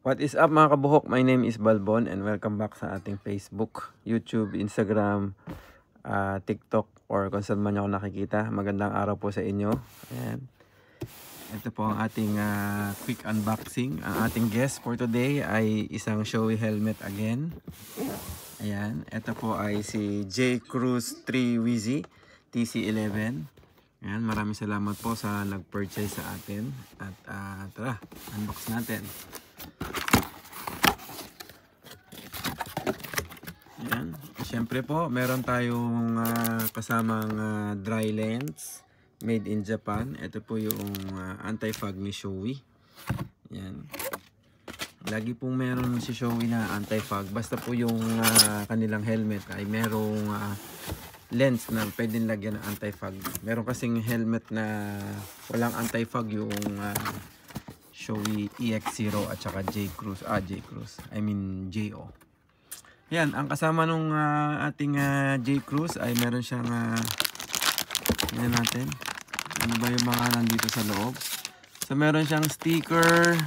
What is up mga kabuhok? My name is Balbon and welcome back sa ating Facebook, YouTube, Instagram, TikTok or kung saan man ako nakikita. Magandang araw po sa inyo. Ayan. Ito po ang ating quick unboxing. Ang ating guest for today ay isang Shoei helmet again. Ayan. Ito po ay si J Cruz 3 Wheezy TC11. Ayan. Maraming salamat po sa nag-purchase sa atin. At tara, unbox natin. Ayan. Siyempre po, meron tayong kasamang dry lens made in Japan. Ito po yung anti-fog ni Shoei. Ayan. Lagi pong meron si Shoei na anti-fog. Basta po yung kanilang helmet ay merong lens na pwedeng lagyan ng anti-fog. Meron kasing helmet na walang anti-fog yung Shoei EX0 at saka J Cruz. I mean JO. Yan, ang kasama nung ating J Cruz ay meron siyang tingnan natin. Ano ba yung mga nandito sa loob? So meron siyang sticker,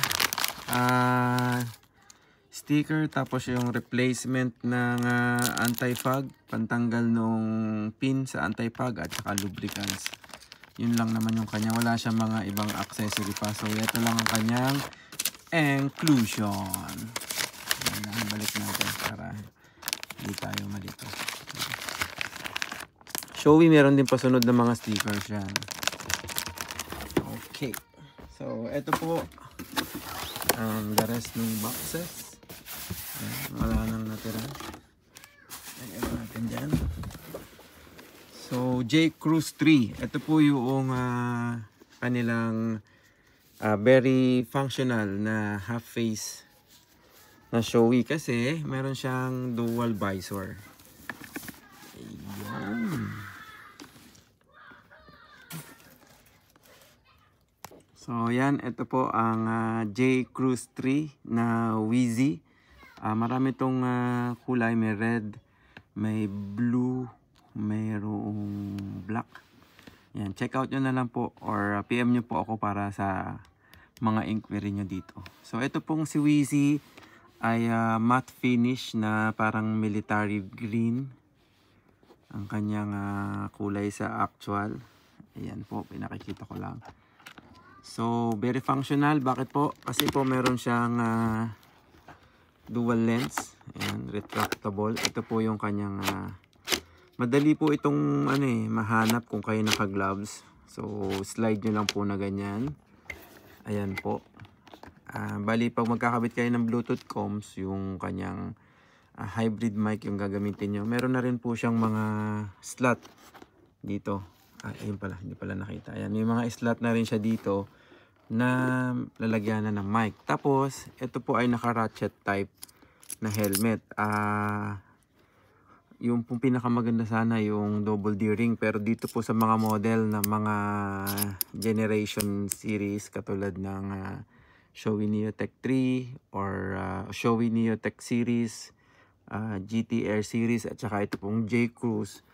tapos yung replacement ng anti-fog, pantanggal nung pin sa anti-fog at saka lubricants. Yun lang naman yung kanya, wala siyang mga ibang accessory pa. So ito lang ang kanyang inclusion. Ayan, balik natin para hindi tayo malito. Shoei meron din pasunod ng mga stickers yan. Okay. So, ito po the rest ng boxes. Ayan, wala nang natira. Ayan natin dyan. So, J Cruz 3. Ito po yung kanilang very functional na half face na Shoei kasi meron siyang dual visor. Ayan. So yan, ito po ang J Cruz 3 na Wheezy. Marami itong kulay, may red, may blue, mayroong black. Yan, check out nyo na lang po or PM nyo po ako para sa mga inquiry nyo dito. So ito pong si Wheezy ay matte finish na parang military green ang kanyang kulay sa actual. Ayan po, pinakikita ko lang. So very functional. Bakit po? Kasi po meron siyang dual lens. Ayan, retractable. Ito po yung kanyang madali po itong mahanap kung kayo naka gloves. So slide nyo lang po na ganyan. Ayan po. Bali pag magkakabit kayo ng Bluetooth comms, yung kanyang hybrid mic yung gagamitin nyo. Meron na rin po siyang mga slot dito. Ayun pala, hindi pala nakita. Ayan, may mga slot na rin siya dito na lalagyan na ng mic. Tapos, ito po ay naka-ratchet type na helmet. Yung pong pinakamaganda sana yung double D-ring. Pero dito po sa mga model na mga generation series katulad ng Shoei Neotech 3 or Shoei Neotech series, GTR series at saka ito pong J Cruz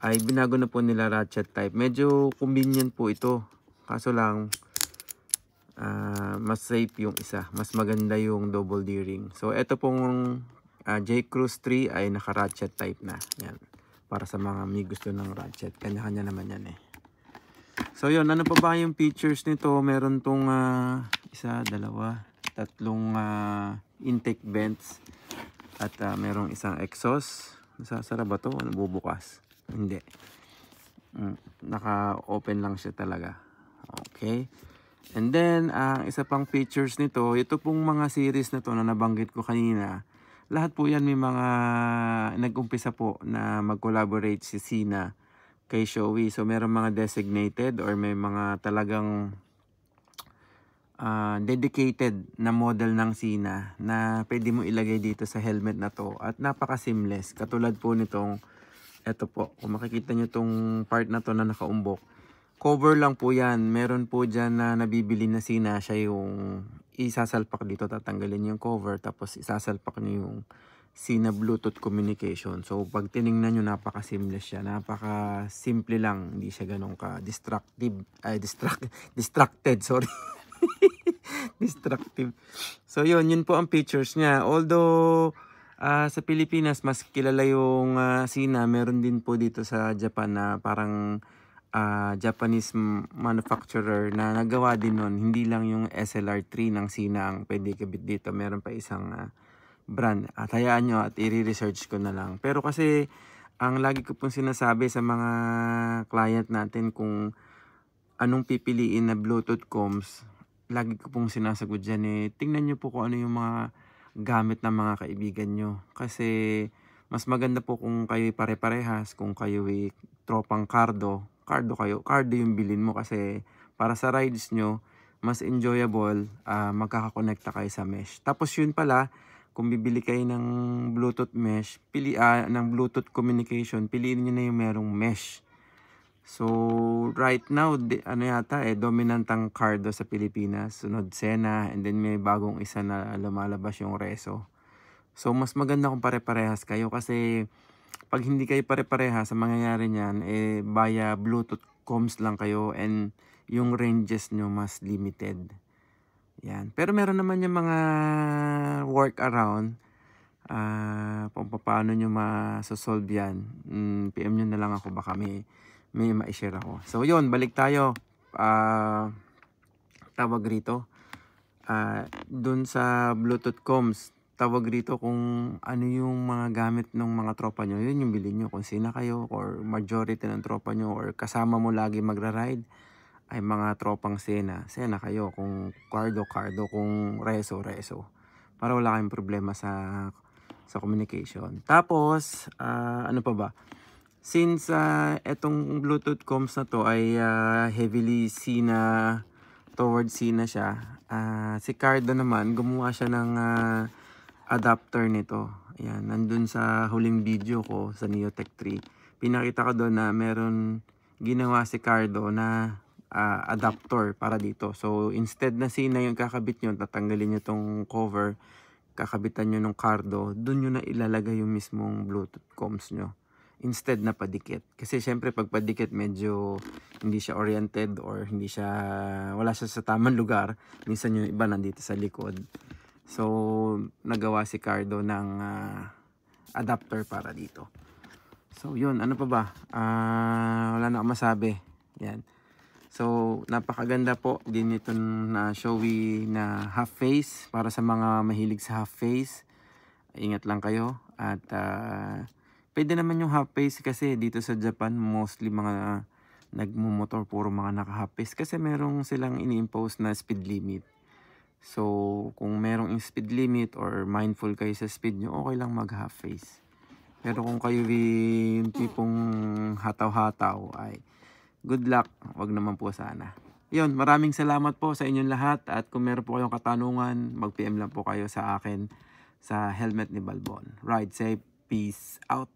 ay binago na po nila ratchet type. Medyo convenient po ito. Kaso lang mas safe yung isa. Mas maganda yung double D-ring. So ito pong J Cruz 3 ay naka-ratchet type na. Yan. Para sa mga may gusto ng ratchet. Kanya-kanya naman yan eh. So yun, ano pa ba yung features nito? Meron tong isa, dalawa, tatlong intake vents at merong isang exhaust. Nasasara ba to? Ano, bubukas? Hindi. Naka-open lang siya talaga. Okay. And then, isa pang features nito, ito pong mga series na to na nabanggit ko kanina, lahat po yan may mga nag-umpisa po na mag-collaborate si Sina kay Shoei. So meron mga designated or may mga talagang dedicated na model ng Sina na pwede mo ilagay dito sa helmet na to at napaka-seamless. Katulad po nitong eto po, kung makikita nyo tong part na to na nakaumbok, cover lang po yan. Meron po dyan na nabibili na Sina, siya yung isasalpak dito, tatanggalin yung cover tapos isasalpak nyo yung Sina Bluetooth communication. So pag tiningnan nyo, napaka-seamless siya, napaka-simple lang, hindi siya ganun ka distracted, sorry. Destructive. So yun po ang features niya. Although sa Pilipinas mas kilala yung Sina, meron din po dito sa Japan na parang Japanese manufacturer na nagawa din nun. Hindi lang yung SLR3 ng Sina ang pwede kabit dito. Meron pa isang brand. At hayaan nyo at i-research ko na lang. Pero kasi ang lagi ko pong sinasabi sa mga client natin kung anong pipiliin na Bluetooth comms, lagi ko pong sinasagot dyan tingnan nyo po kung ano yung mga gamit ng mga kaibigan nyo. Kasi mas maganda po kung kayo pare-parehas, kung kayo tropang cardo yung bilin mo kasi para sa rides nyo, mas enjoyable, magkakakonekta kayo sa mesh. Tapos yun pala, kung bibili kayo ng Bluetooth mesh, ng Bluetooth communication, piliin nyo na yung merong mesh. So, right now, dominant ang Cardo sa Pilipinas. Sunod Sena, and then may bagong isa na lumalabas yung Reso. So, mas maganda kung pare-parehas kayo kasi pag hindi kayo pare-parehas, ang mangyayari niyan, via Bluetooth comms lang kayo and yung ranges nyo mas limited. Yan. Pero meron naman yung mga workaround kung paano nyo masosolve yan. PM nyo na lang ako, baka may ma-share ako. So yun, balik tayo. Tawag rito. Dun sa Bluetooth comms, tawag rito kung ano yung mga gamit ng mga tropa nyo. Yun yung bilhin nyo. Kung sina kayo or majority ng tropa nyo or kasama mo lagi magra-ride ay mga tropang Sena kayo. Kung Cardo, kung Reso. Para wala kayong problema sa communication. Tapos, ano pa ba? Since etong Bluetooth comms na to ay heavily Sina, towards Sina siya, si Cardo naman, gumawa siya ng adapter nito. Ayan, nandun sa huling video ko sa Neotech 3. Pinakita ko doon na meron ginawa si Cardo na adapter para dito. So, instead na Sina yung kakabit nyo, tatanggalin nyo tong cover, kakabitan nyo ng Cardo, dun nyo na ilalagay yung mismong Bluetooth comms nyo. Instead na padikit. Kasi syempre pag padikit medyo hindi siya oriented or wala siya sa tamang lugar. Minsan yung iba nandito sa likod. So, nagawa si Cardo ng adapter para dito. So, yun. Ano pa ba? Wala na akong masabi. Yan. So, napakaganda po din ito na Shoei na half face. Para sa mga mahilig sa half face, ingat lang kayo. At pwede naman yung half face kasi dito sa Japan, mostly mga nagmumotor, puro mga naka-half face. Kasi merong silang ini-impose na speed limit. So, kung merong speed limit or mindful kayo sa speed nyo, okay lang mag-half face. Pero kung kayo yung tipong hataw-hataw, ay good luck. Wag naman po sana. Yun, maraming salamat po sa inyong lahat. At kung meron po kayong katanungan, mag-PM lang po kayo sa akin sa Helmet ni Balbon. Ride safe. Peace out.